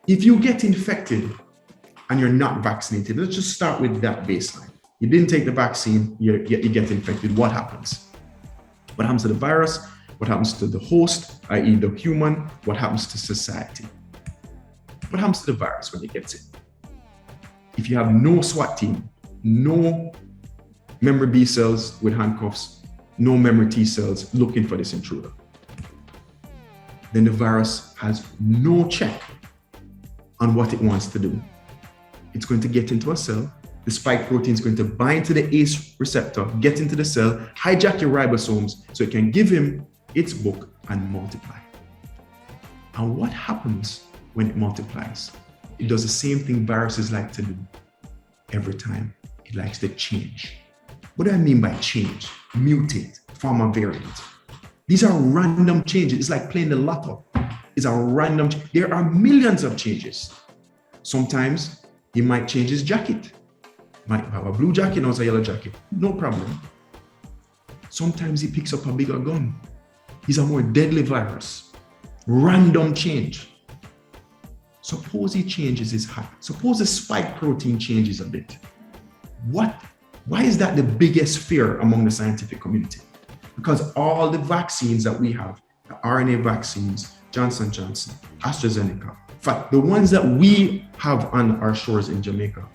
If you get infected and you're not vaccinated, let's just start with that baseline. You didn't take the vaccine, you get infected. What happens? What happens to the virus? What happens to the host, i.e. the human? What happens to society? What happens to the virus when it gets in? If you have no SWAT team, no memory B cells with handcuffs, no memory T cells looking for this intruder, then the virus has no check on what it wants to do. It's going to get into a cell. The spike protein is going to bind to the ACE receptor, get into the cell, hijack your ribosomes so it can give him its book and multiply. And what happens when it multiplies? It does the same thing viruses like to do every time. It likes to change. What do I mean by change? Mutate, form a variant. These are random changes. It's like playing the lotto. It's a random. There are millions of changes. Sometimes he might change his jacket. Might have a blue jacket, now it's a yellow jacket. No problem. Sometimes he picks up a bigger gun. He's a more deadly virus. Random change. Suppose he changes his height. Suppose the spike protein changes a bit. Why is that the biggest fear among the scientific community? Because all the vaccines that we have, the RNA vaccines, Johnson & Johnson, AstraZeneca, in fact, the ones that we have on our shores in Jamaica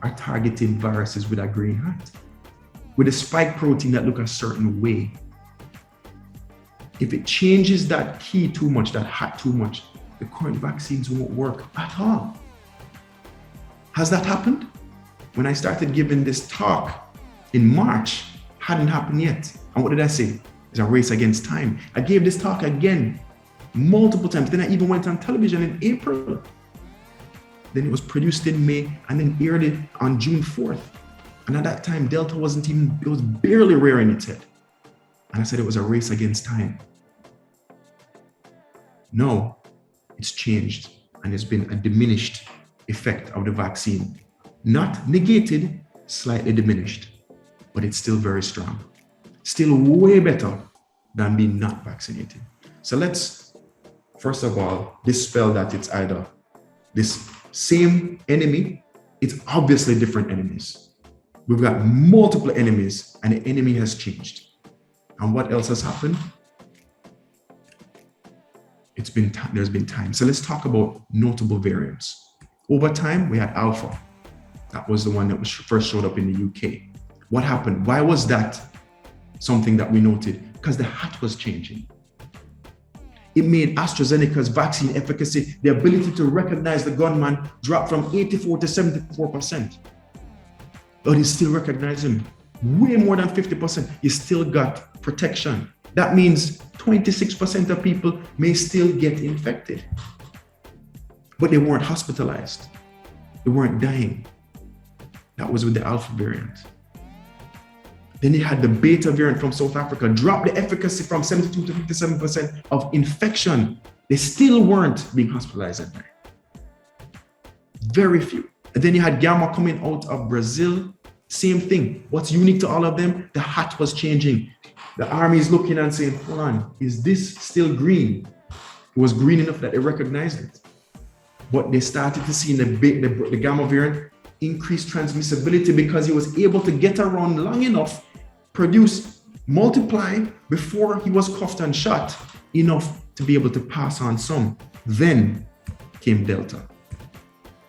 are targeting viruses with a green hat, with a spike protein that look a certain way. If it changes that key too much, that hat too much, the current vaccines won't work at all. Has that happened? When I started giving this talk in March, hadn't happened yet. And what did I say? It's a race against time. I gave this talk again multiple times. Then I even went on television in April. Then it was produced in May and then aired it on June 4th. And at that time, Delta it was barely rearing its head. And I said it was a race against time. No, it's changed and there's been a diminished effect of the vaccine. Not negated, slightly diminished, but it's still very strong. Still way better than being not vaccinated. So let's, first of all, dispel that it's either this same enemy, it's obviously different enemies. We've got multiple enemies and the enemy has changed. And what else has happened? There's been time. So let's talk about notable variants. Over time, we had Alpha. That was the one that was first showed up in the UK. What happened? Why was that something that we noted? Because the hat was changing. It made AstraZeneca's vaccine efficacy, the ability to recognize the gunman, drop from 84 to 74%. But you still recognize him. Way more than 50%. You still got protection. That means 26% of people may still get infected. But they weren't hospitalized. They weren't dying. That was with the Alpha variant. Then you had the Beta variant from South Africa, drop the efficacy from 72 to 57% of infection. They still weren't being hospitalized at night. Very few. And then you had Gamma coming out of Brazil. Same thing. What's unique to all of them? The hat was changing. The army is looking and saying, hold on, is this still green? It was green enough that they recognized it. But they started to see in the Gamma variant increased transmissibility because he was able to get around long enough, multiply before he was cuffed and shot enough to be able to pass on some. Then came Delta.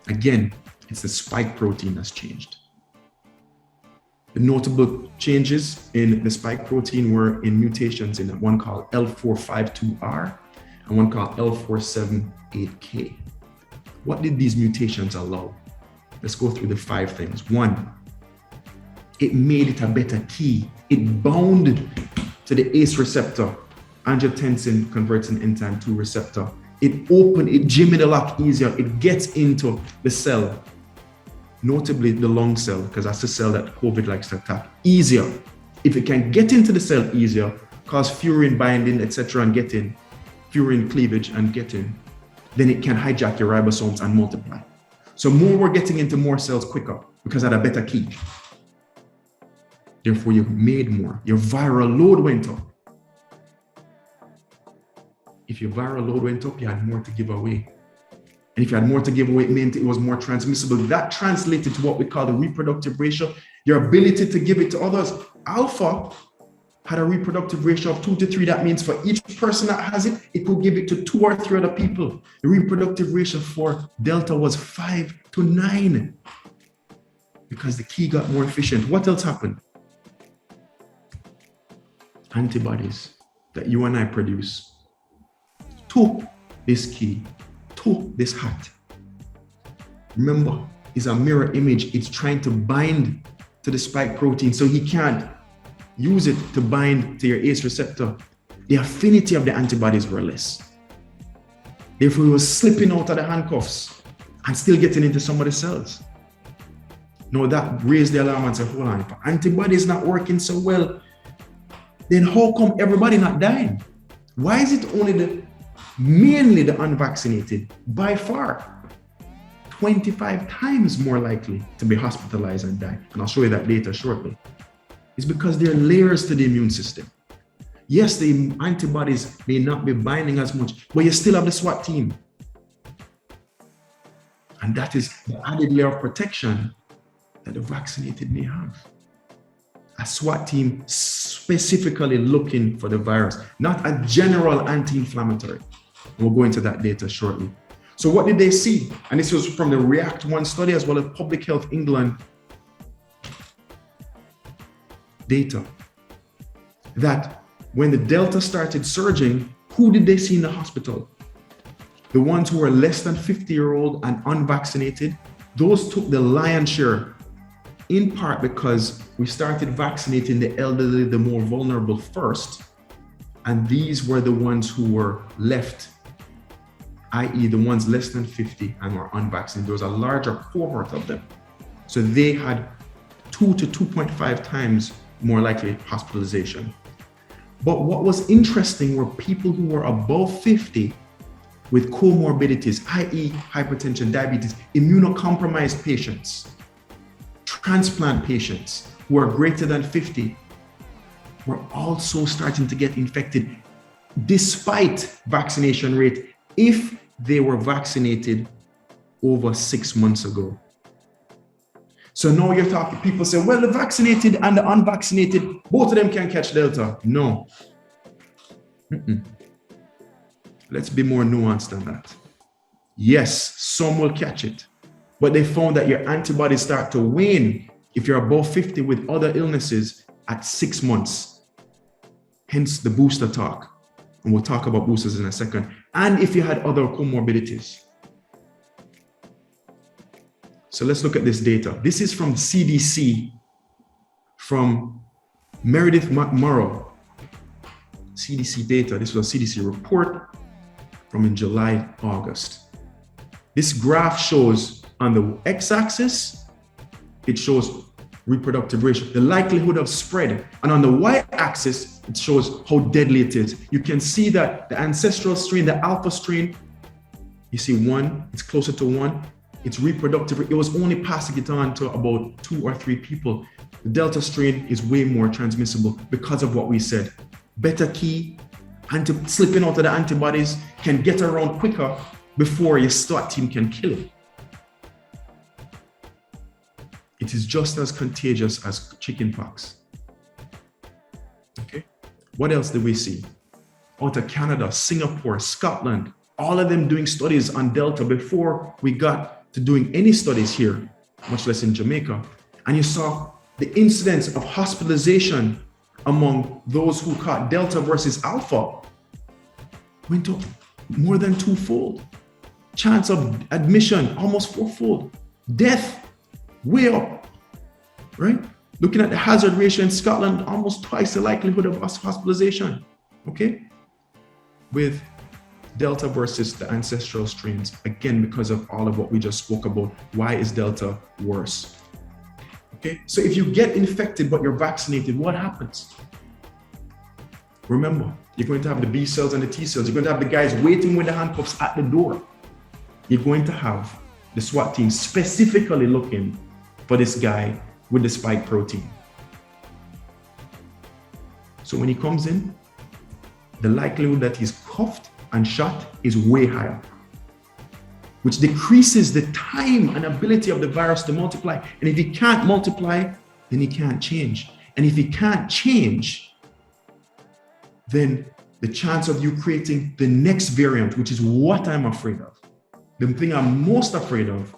Again, it's the spike protein that's changed. The notable changes in the spike protein were in mutations in one called L452R and one called L478K. What did these mutations allow? Let's go through the 5 things. 1, it made it a better key. It bound to the ACE receptor, angiotensin converting enzyme 2 receptor. It jimmied the lock easier. It gets into the cell, notably the lung cell, because that's the cell that COVID likes to attack, easier. If it can get into the cell easier, cause furin binding, etc., and get in, furin cleavage and get in, then it can hijack your ribosomes and multiply. So more we're getting into more cells quicker because at a better key. Therefore, you made more. Your viral load went up. If your viral load went up, you had more to give away. And if you had more to give away, it meant it was more transmissible. That translated to what we call the reproductive ratio, your ability to give it to others. Alpha had a reproductive ratio of 2 to 3. That means for each person that has it, it could give it to 2 or 3 other people. The reproductive ratio for Delta was 5 to 9 because the key got more efficient. What else happened? Antibodies that you and I produce took this key, took this hat. Remember, it's a mirror image. It's trying to bind to the spike protein, so he can't use it to bind to your ACE receptor. The affinity of the antibodies were less. Therefore, he was slipping out of the handcuffs and still getting into some of the cells. Now that raised the alarm and said, hold on, if antibodies not working so well, then how come everybody not dying? Why is it only mainly the unvaccinated, by far 25 times more likely to be hospitalized and die? And I'll show you that data shortly. It's because there are layers to the immune system. Yes, the antibodies may not be binding as much, but you still have the SWAT team. And that is the added layer of protection that the vaccinated may have. A SWAT team specifically looking for the virus, not a general anti-inflammatory. We'll go into that data shortly. So what did they see? And this was from the REACT-1 study as well as Public Health England data. That when the Delta started surging, who did they see in the hospital? The ones who were less than 50-year-old and unvaccinated, those took the lion's share, in part because we started vaccinating the elderly, the more vulnerable first, and these were the ones who were left, i.e. the ones less than 50 and were unvaccinated. There was a larger cohort of them. So they had 2 to 2.5 times more likely hospitalization. But what was interesting were people who were above 50 with comorbidities, i.e. hypertension, diabetes, immunocompromised patients, transplant patients who are greater than 50 were also starting to get infected despite vaccination rate if they were vaccinated over 6 months ago. So now you're talking, people say, well, the vaccinated and the unvaccinated, both of them can catch Delta. No. Let's be more nuanced than that. Yes, some will catch it, but they found that your antibodies start to wane if you're above 50 with other illnesses at 6 months. Hence the booster talk. And we'll talk about boosters in a second. And if you had other comorbidities. So let's look at this data. This is from CDC, from Meredith Morrow. CDC data. This was a CDC report from in July, August. This graph shows on the x-axis, it shows reproductive ratio, the likelihood of spread. And on the y-axis, it shows how deadly it is. You can see that the ancestral strain, the alpha strain, you see 1, it's closer to 1. It's reproductive. It was only passing it on to about 2 or 3 people. The Delta strain is way more transmissible because of what we said. Better key, slipping out of the antibodies can get around quicker before your SWAT team can kill it. It is just as contagious as chickenpox. Okay. What else did we see? Out of Canada, Singapore, Scotland, all of them doing studies on Delta before we got to doing any studies here, much less in Jamaica. And you saw the incidence of hospitalization among those who caught Delta versus Alpha went up more than 2-fold. Chance of admission almost 4-fold. Death way up, right? Looking at the hazard ratio in Scotland, almost twice the likelihood of hospitalization, okay? With Delta versus the ancestral strains, again, because of all of what we just spoke about. Why is Delta worse? Okay, so if you get infected but you're vaccinated, what happens? Remember, you're going to have the B cells and the T cells. You're going to have the guys waiting with the handcuffs at the door. You're going to have the SWAT team specifically looking for this guy with the spike protein. So when he comes in, the likelihood that he's cuffed and shot is way higher. which decreases the time and ability of the virus to multiply. And if it can't multiply, then it can't change. And if it can't change, then the chance of you creating the next variant, which is what I'm afraid of, the thing I'm most afraid of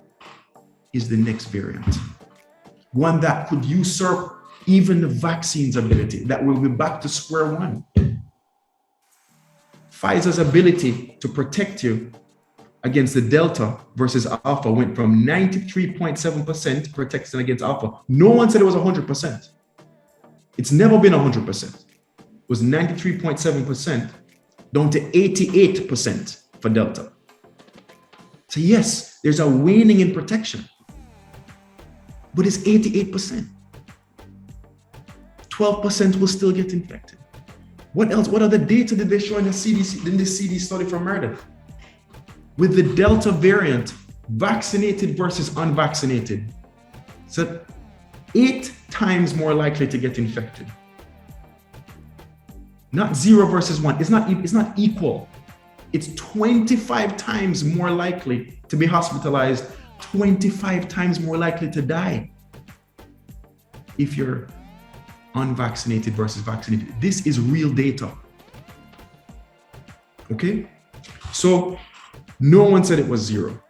is the next variant. One that could usurp even the vaccine's ability, that will be back to square one. Pfizer's ability to protect you against the Delta versus Alpha went from 93.7% protection against Alpha. No one said it was 100%. It's never been 100%. It was 93.7% down to 88% for Delta. So yes, there's a waning in protection, but it's 88%. 12% will still get infected. What else? What other data did they show in the CDC study from Meredith? With the Delta variant, vaccinated versus unvaccinated, so 8 times more likely to get infected. Not 0 versus 1. It's not equal. It's 25 times more likely to be hospitalized, 25 times more likely to die if you're unvaccinated versus vaccinated. This is real data. Okay? So no one said it was 0.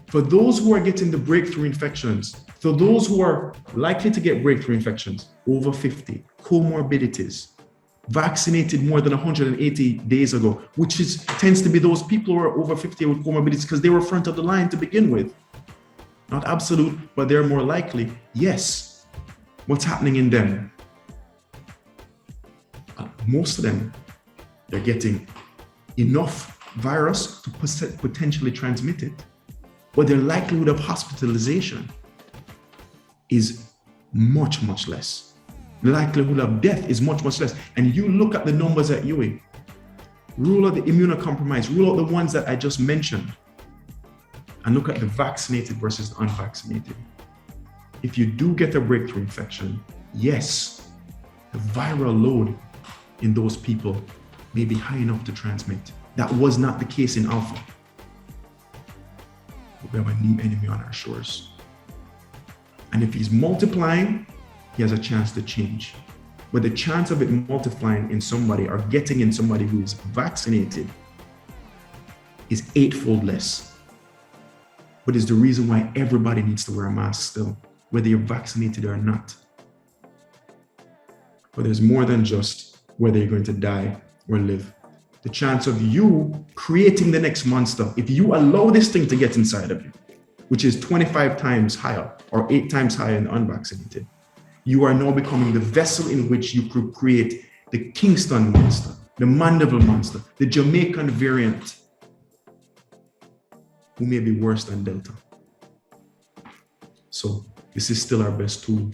For those who are getting the breakthrough infections, for those who are likely to get breakthrough infections, over 50, comorbidities, vaccinated more than 180 days ago, which tends to be those people who are over 50 with comorbidities because they were front of the line to begin with. Not absolute, but they're more likely. Yes. What's happening in them? Most of them, they're getting enough virus to potentially transmit it, but their likelihood of hospitalization is much, much less. The likelihood of death is much, much less. And you look at the numbers at UA, rule out the immunocompromised, rule out the ones that I just mentioned, and look at the vaccinated versus unvaccinated. If you do get a breakthrough infection, yes, the viral load in those people may be high enough to transmit. That was not the case in Alpha. But we have a new enemy on our shores. And if he's multiplying, he has a chance to change. But the chance of it multiplying in somebody or getting in somebody who is vaccinated is 8-fold less. But it's the reason why everybody needs to wear a mask still, whether you're vaccinated or not. But there's more than just whether you're going to die or live. The chance of you creating the next monster, if you allow this thing to get inside of you, which is 25 times higher or 8 times higher in the unvaccinated, you are now becoming the vessel in which you could create the Kingston monster, the Mandeville monster, the Jamaican variant, who may be worse than Delta. So this is still our best tool.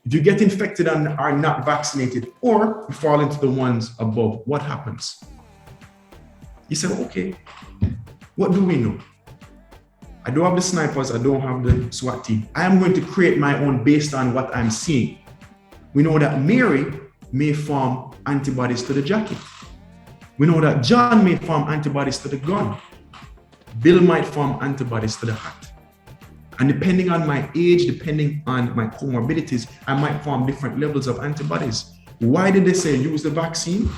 If you get infected and are not vaccinated, or you fall into the ones above, what happens? You say, okay, what do we know? I don't have the snipers, I don't have the SWAT team. I am going to create my own based on what I'm seeing. We know that Mary may form antibodies to the jacket. We know that John may form antibodies to the gun. Bill might form antibodies to the hat. And depending on my age, depending on my comorbidities, I might form different levels of antibodies. Why did they say use the vaccine?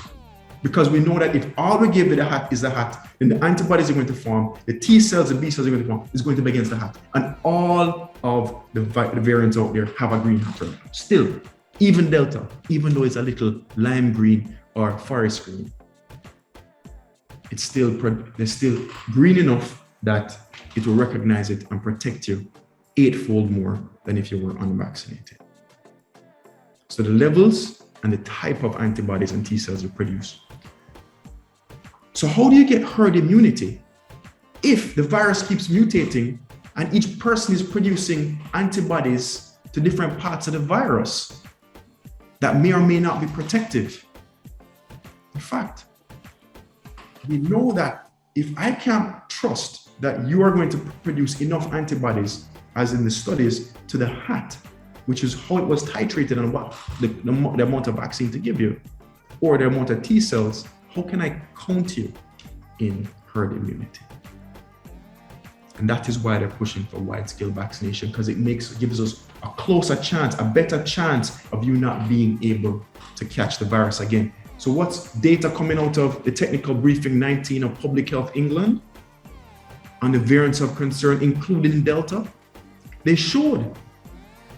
Because we know that if all we give it the hat is the hat, then the antibodies are going to form, the T cells, the B cells are going to form, is going to be against the hat. And all of the variants out there have a green hat right now. Still, even Delta, even though it's a little lime green or forest green, they're still green enough that it will recognize it and protect you 8-fold more than if you were unvaccinated. So the levels and the type of antibodies and T cells you produce. So how do you get herd immunity if the virus keeps mutating and each person is producing antibodies to different parts of the virus that may or may not be protective? In fact, we know that if I can't trust that you are going to produce enough antibodies, as in the studies, to the hat, which is how it was titrated and what the amount of vaccine to give you, or the amount of T cells, how can I count you in herd immunity? And that is why they're pushing for wide-scale vaccination, because it gives us a closer chance, a better chance of you not being able to catch the virus again. So what's data coming out of the technical briefing 19 of Public Health England on the variants of concern, including Delta? They showed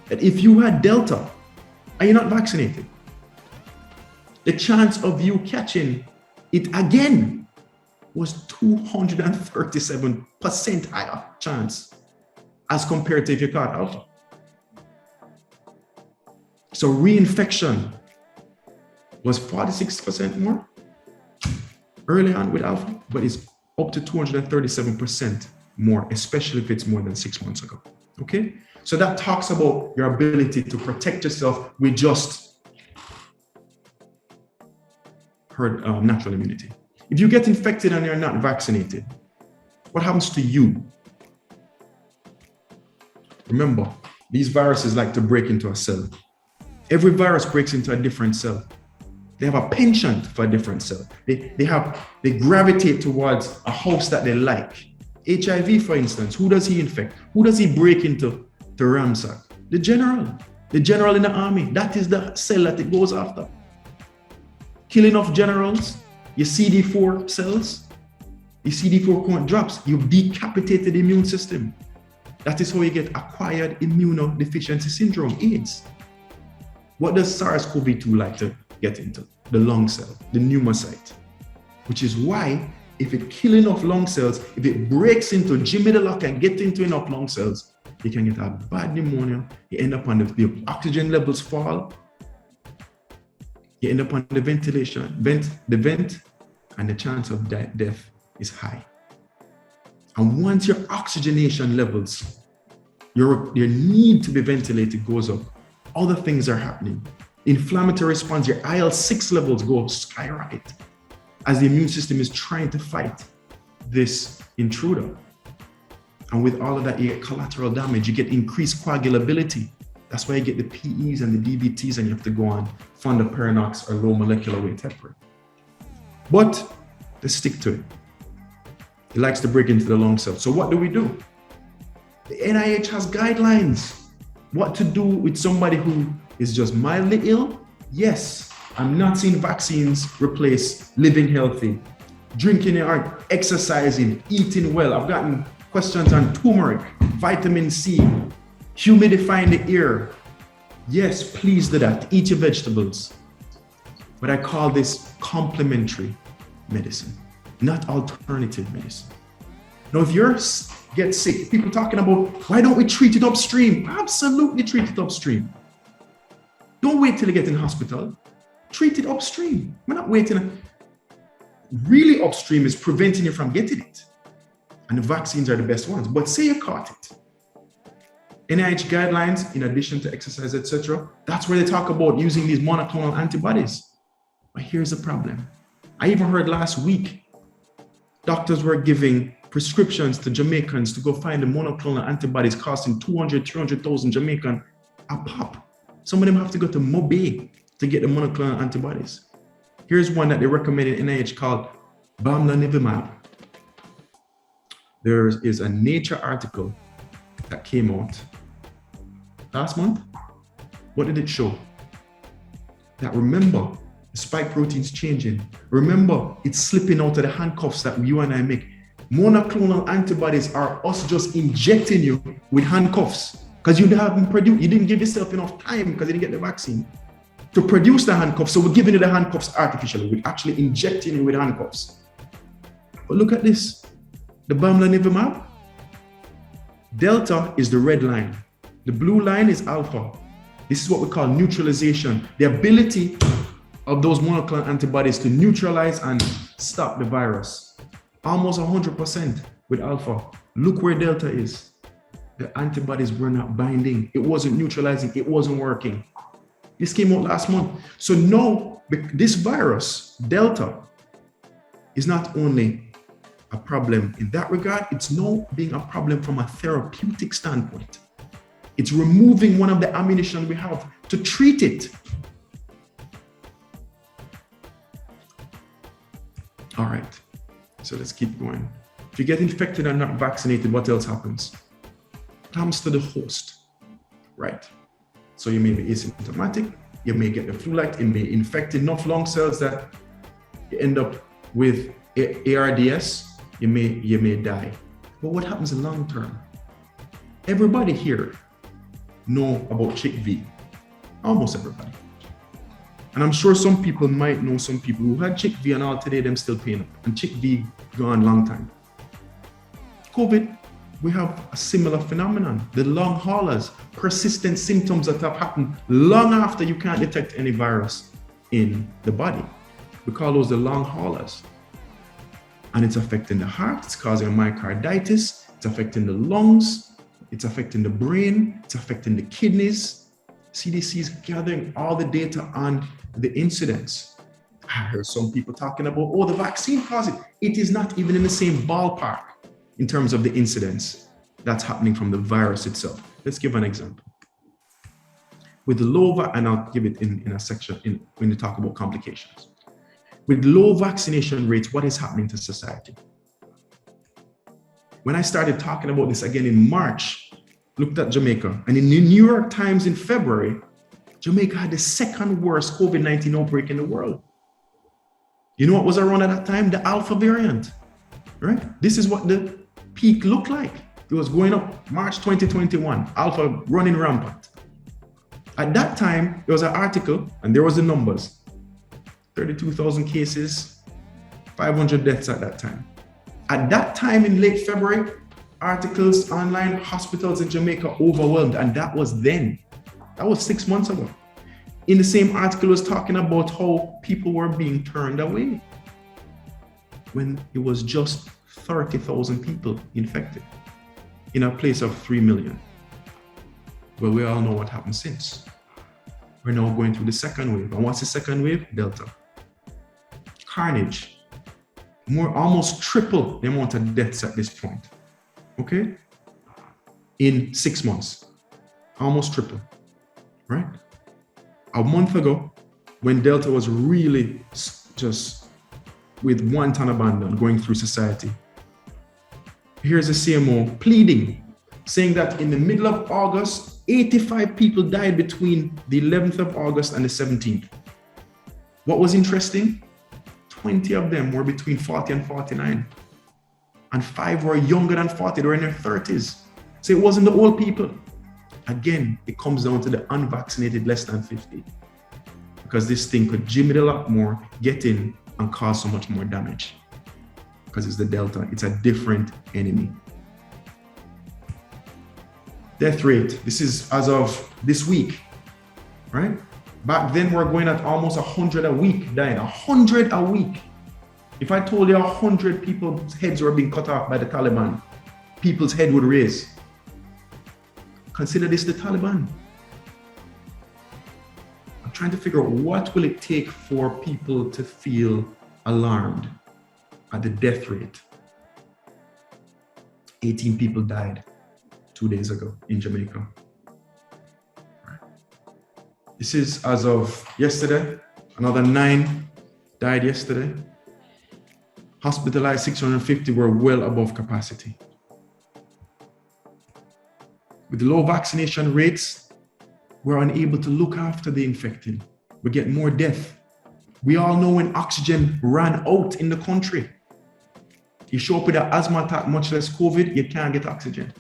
that if you had Delta and you're not vaccinated, the chance of you catching it again was 237% higher chance as compared to if you caught Alpha. So reinfection was 46% more early on with Alpha, but it's up to 237% more, especially if it's more than 6 months ago. Okay? So that talks about your ability to protect yourself with just natural immunity. If you get infected and you're not vaccinated, what happens to you? Remember, these viruses like to break into a cell. Every virus breaks into a different cell. They have a penchant for a different cell. They gravitate towards a host that they like. HIV, for instance, who does he infect? Who does he break into the ransack? The general in the army. That is the cell that it goes after. Killing off generals, your CD4 cells, your CD4 count drops, you've decapitated the immune system. That is how you get acquired immunodeficiency syndrome, AIDS. What does SARS-CoV-2 like to get into? The lung cell, the pneumocyte. Which is why, if it kills enough lung cells, if it breaks into Jimmy the Lock and get into enough lung cells, you can get a bad pneumonia. You end up on the oxygen levels fall. You end up on the vent, and the chance of death is high. And once your oxygenation levels, your need to be ventilated goes up, other things are happening. Inflammatory response, your IL-6 levels go skyrocket as the immune system is trying to fight this intruder. And with all of that, you get collateral damage, you get increased coagulability. That's why you get the PEs and the DVTs, and you have to go on fondaparinux or low molecular weight heparin. But let's stick to it. It likes to break into the lung cell. So what do? The NIH has guidelines. What to do with somebody who is just mildly ill? Yes, I'm not seeing vaccines replace living healthy, drinking or exercising, eating well. I've gotten questions on turmeric, vitamin C, humidifying the air. Yes, please do that. Eat your vegetables. But I call this complementary medicine, not alternative medicine. Now, if you get sick, people talking about, why don't we treat it upstream? Absolutely treat it upstream. Don't wait till you get in the hospital. Treat it upstream. We're not waiting. Really upstream is preventing you from getting it. And the vaccines are the best ones. But say you caught it. NIH guidelines, in addition to exercise, etc., that's where they talk about using these monoclonal antibodies. But here's the problem. I even heard last week, doctors were giving prescriptions to Jamaicans to go find the monoclonal antibodies costing 200, 300,000 Jamaican a pop. Some of them have to go to Mobay to get the monoclonal antibodies. Here's one that they recommend in NIH called bamlanivimab. There is a Nature article that came out last month. What did it show? That remember, the spike protein's changing. Remember, it's slipping out of the handcuffs that you and I make. Monoclonal antibodies are us just injecting you with handcuffs because you didn't give yourself enough time because you didn't get the vaccine to produce the handcuffs. So we're giving you the handcuffs artificially. We're actually injecting you with handcuffs. But look at this. The bamlanivimab, Delta is the red line. The blue line is alpha. This is what we call neutralization. The ability of those monoclonal antibodies to neutralize and stop the virus. Almost 100% with alpha. Look where Delta is. The antibodies were not binding. It wasn't neutralizing. It wasn't working. This came out last month. So now, this virus, Delta, is not only a problem in that regard, it's now being a problem from a therapeutic standpoint. It's removing one of the ammunition we have to treat it. All right, so let's keep going. If you get infected and not vaccinated, what else happens? It happens to the host, right? So you may be asymptomatic, you may get the flu-like, it may infect enough lung cells that you end up with ARDS, you may die. But what happens in long term? Everybody here know about CHIKV, almost everybody. And I'm sure some people might know some people who had CHIKV and all today, them still paying up. And CHIKV gone long time. COVID, we have a similar phenomenon. The long haulers, persistent symptoms that have happened long after you can't detect any virus in the body. We call those the long haulers. And it's affecting the heart, it's causing myocarditis, it's affecting the lungs, it's affecting the brain, it's affecting the kidneys. CDC is gathering all the data on the incidence. I heard some people talking about, oh, the vaccine caused it. It is not even in the same ballpark in terms of the incidence that's happening from the virus itself. Let's give an example. With the low, and I'll give it in a section when you talk about complications. With low vaccination rates, what is happening to society? When I started talking about this again in March, looked at Jamaica, and in the New York Times in February, Jamaica had the second worst COVID-19 outbreak in the world. You know what was around at that time? The Alpha variant, right? This is what the peak looked like. It was going up March 2021, Alpha running rampant. At that time, there was an article, and there was the numbers. 32,000 cases, 500 deaths at that time. At that time in late February, articles online, hospitals in Jamaica overwhelmed, and that was then. That was 6 months ago. In the same article, it was talking about how people were being turned away when it was just 30,000 people infected in a place of 3 million. Well, we all know what happened since. We're now going through the second wave. And what's the second wave? Delta. Carnage. Almost triple the amount of deaths at this point. Okay? In 6 months. Almost triple. Right? A month ago, when Delta was really just with wanton abandon going through society, here's a CMO pleading, saying that in the middle of August, 85 people died between the 11th of August and the 17th. What was interesting? 20 of them were between 40 and 49. And 5 were younger than 40, they were in their 30s. So it wasn't the old people. Again, it comes down to the unvaccinated less than 50. Because this thing could jam it a lot more, get in, and cause so much more damage. Because it's the Delta, it's a different enemy. Death rate, this is as of this week, right? Back then we're going at almost 100 a week dying, 100 a week. If I told you 100 people's heads were being cut off by the Taliban, people's head would raise. Consider this the Taliban. I'm trying to figure out what will it take for people to feel alarmed at the death rate. 18 people died 2 days ago in Jamaica. This is as of yesterday. Another 9 died yesterday. Hospitalized 650 were well above capacity. With low vaccination rates, we're unable to look after the infected. We get more death. We all know when oxygen ran out in the country. You show up with an asthma attack, much less COVID, you can't get oxygen.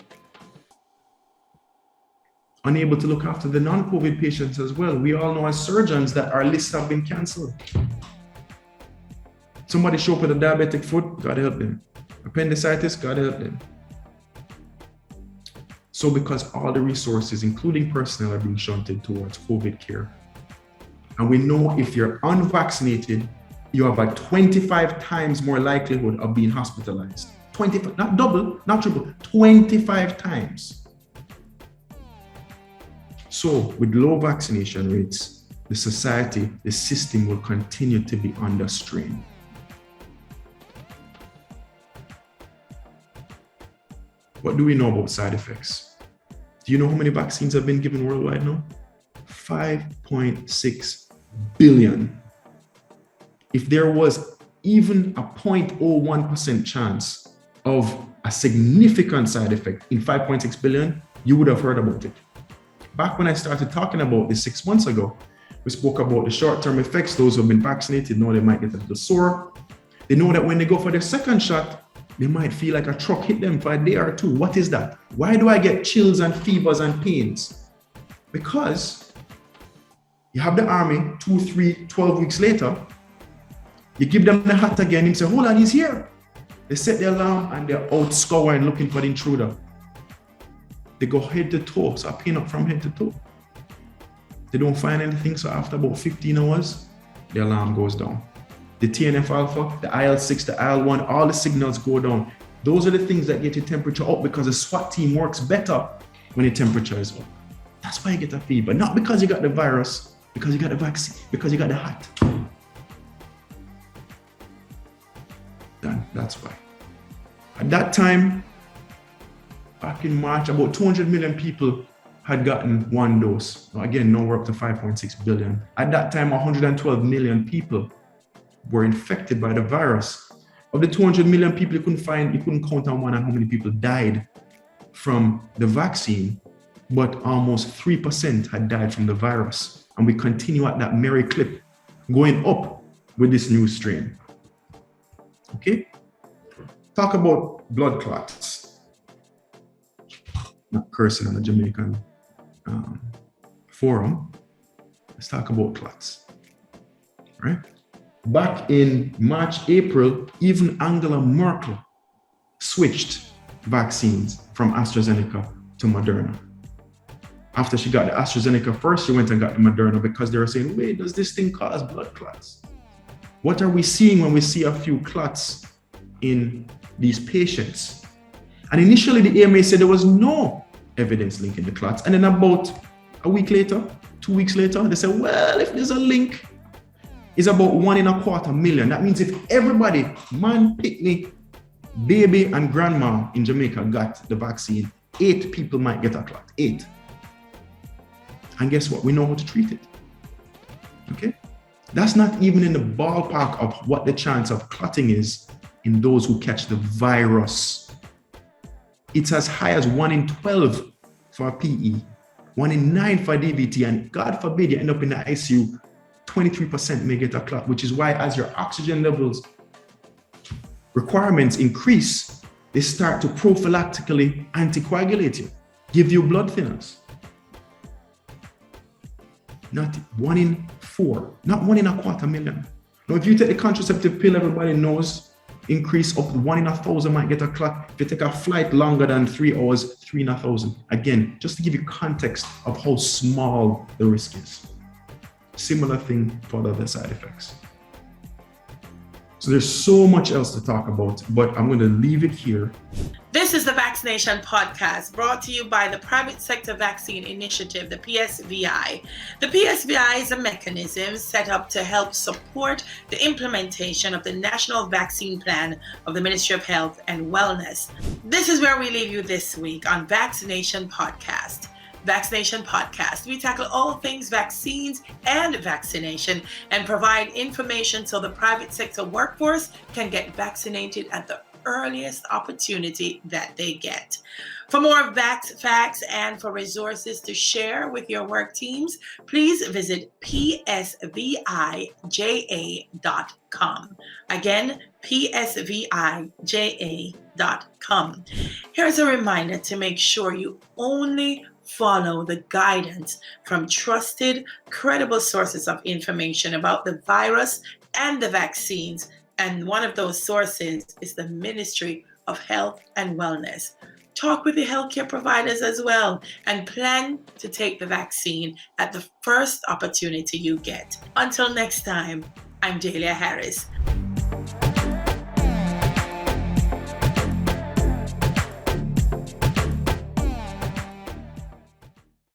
Unable to look after the non-COVID patients as well. We all know as surgeons that our lists have been canceled. Somebody show up with a diabetic foot, God help them. Appendicitis, God help them. So because all the resources, including personnel, are being shunted towards COVID care. And we know if you're unvaccinated, you have a 25 times more likelihood of being hospitalized. 25, not double, not triple, 25 times. So with low vaccination rates, the society, the system will continue to be under strain. What do we know about side effects? Do you know how many vaccines have been given worldwide now? 5.6 billion. If there was even a 0.01% chance of a significant side effect in 5.6 billion, you would have heard about it. Back when I started talking about this 6 months ago, we spoke about the short-term effects. Those who have been vaccinated know they might get a little sore. They know that when they go for their second shot, they might feel like a truck hit them for a day or two. What is that? Why do I get chills and fevers and pains? Because you have the army 2, 3, 12 weeks later, you give them the hat again and say, hold on, he's here. They set the alarm and they're out scouring looking for the intruder. They go head to toe, so I pin up from head to toe. They don't find anything, so after about 15 hours, the alarm goes down. The TNF alpha, the IL-6, the IL-1, all the signals go down. Those are the things that get your temperature up because the SWAT team works better when your temperature is up. That's why you get a fever, not because you got the virus, because you got the vaccine, because you got the hat. That's why. At that time, back in March, about 200 million people had gotten one dose. Again, now we're up to 5.6 billion. At that time, 112 million people were infected by the virus. Of the 200 million people, you couldn't count on one and how many people died from the vaccine, but almost 3% had died from the virus. And we continue at that merry clip, going up with this new strain. Okay? Talk about blood clots. Not cursing on the Jamaican forum. Let's talk about clots, right? Back in March, April, even Angela Merkel switched vaccines from AstraZeneca to Moderna. After she got the AstraZeneca first, she went and got the Moderna because they were saying, wait, does this thing cause blood clots? What are we seeing when we see a few clots in these patients? And initially the AMA said there was no evidence linking the clots. And then about a week later, 2 weeks later, they said, well, if there's a link, it's about 1 in a quarter million. That means if everybody, man, picnic, baby, and grandma in Jamaica got the vaccine, 8 people might get a clot, 8. And guess what? We know how to treat it, okay? That's not even in the ballpark of what the chance of clotting is in those who catch the virus. It's as high as 1 in 12 for PE, 1 in 9 for DVT, and God forbid you end up in the ICU, 23% may get a clot, which is why as your oxygen levels requirements increase, they start to prophylactically anticoagulate you, give you blood thinners. Not 1 in 4, not 1 in a quarter million. Now, if you take the contraceptive pill, everybody knows, increase up to 1 in 1,000 might get a clot. If you take a flight longer than 3 hours, 3 in 1,000. Again, just to give you context of how small the risk is. Similar thing for the other side effects. So there's so much else to talk about, but I'm going to leave it here. This is the Vax-Nation podcast brought to you by the Private Sector Vaccine Initiative, the PSVI. The PSVI is a mechanism set up to help support the implementation of the National Vaccine Plan of the Ministry of Health and Wellness. This is where we leave you this week on Vax-Nation podcast. Vax-Nation podcast. We tackle all things vaccines and vaccination and provide information so the private sector workforce can get vaccinated at the earliest opportunity that they get. For more facts and for resources to share with your work teams, please visit psvija.com. Again, psvija.com. Here's a reminder to make sure you only follow the guidance from trusted, credible sources of information about the virus and the vaccines. And one of those sources is the Ministry of Health and Wellness. Talk with your healthcare providers as well and plan to take the vaccine at the first opportunity you get. Until next time, I'm Delia Harris.